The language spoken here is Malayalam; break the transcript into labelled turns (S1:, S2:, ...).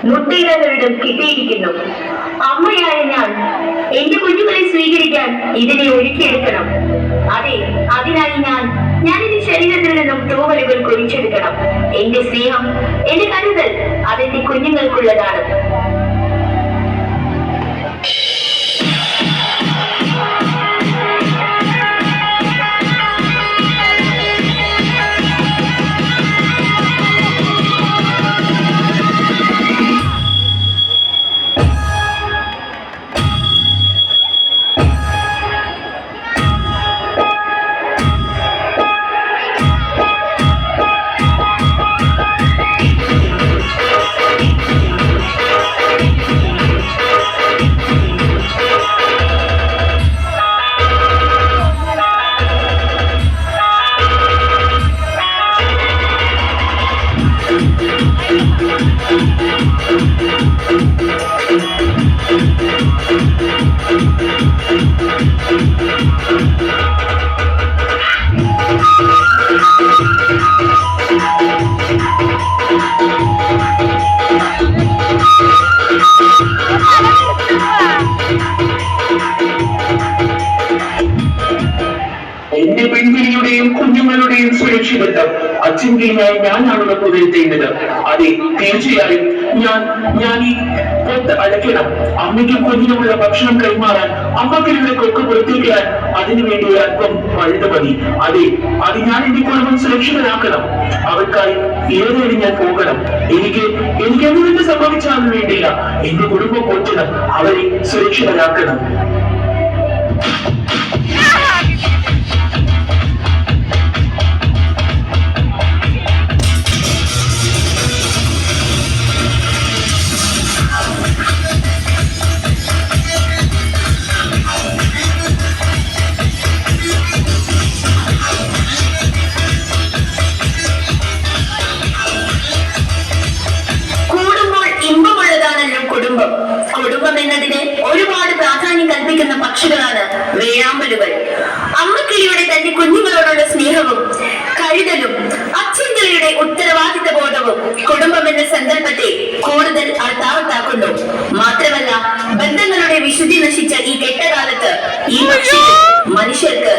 S1: മുട്ടയിടങ്ങളിടം കിട്ടിയിരിക്കുന്നു. അമ്മയായ ഞാൻ എന്റെ കുഞ്ഞുങ്ങളെ സ്വീകരിക്കാൻ ഇതിനെ ഒരുക്കിയെടുക്കണം. അതെ, അതിനായി ഞാൻ എന്റെ ശരീരത്തിൽ നിന്നും തൂവലുകൾ കൊഴിച്ചെടുക്കണം. എന്റെ സ്നേഹം, എന്റെ കരുതൽ അതെന്റെ കുഞ്ഞുങ്ങൾക്കുള്ളതാണ്.
S2: എന്റെ പെൺകുഞ്ഞിയുടെയും കുഞ്ഞുങ്ങളുടെയും സുരക്ഷിതത്വം അച്ഛൻ്റെയായി ഞാനാണ് ഉറപ്പുവരുത്തേണ്ടത്. അതെ, തീർച്ചയായും ഞാൻ ഈ പൊത്ത് അടയ്ക്കണം. അമ്മയ്ക്കും കുഞ്ഞിനുമുള്ള ഭക്ഷണം കൈമാറാൻ, അമ്മക്കിലുള്ള കൊക്ക് പുറത്തേക്കാൻ അതിനുവേണ്ടി അല്പം പഴുത മതി. അതെ, അത് ഞാൻ എന്റെ കുടുംബം സുരക്ഷിതരാക്കണം. അവർക്കായി ഏറെയും ഞാൻ പോകണം. എനിക്ക് എന്തുകൊണ്ട് സംഭവിച്ചാലും വേണ്ടില്ല, എന്റെ കുടുംബം പോറ്റണം, അവരെ സുരക്ഷിതരാക്കണം.
S1: കുടുംബം എന്നതിന് ഒരുപാട് പ്രാധാന്യം കൽപ്പിക്കുന്ന പക്ഷികളാണ് വേഴാമ്പലുകൾ. അമ്മക്കിളിയുടെ തന്റെ കുഞ്ഞുങ്ങളോടുള്ള സ്നേഹവും കരുതലും അച്ഛൻകിളിയുടെ ഉത്തരവാദിത്ത ബോധവും കുടുംബം എന്ന സങ്കല്പത്തെ കൂടുതൽ അർത്ഥാവത്താക്കുന്നു. മാത്രമല്ല, ബന്ധങ്ങളുടെ വിശുദ്ധി നശിച്ച ഈ കെട്ടകാലത്ത് ഈ പക്ഷികൾ മനുഷ്യർക്ക്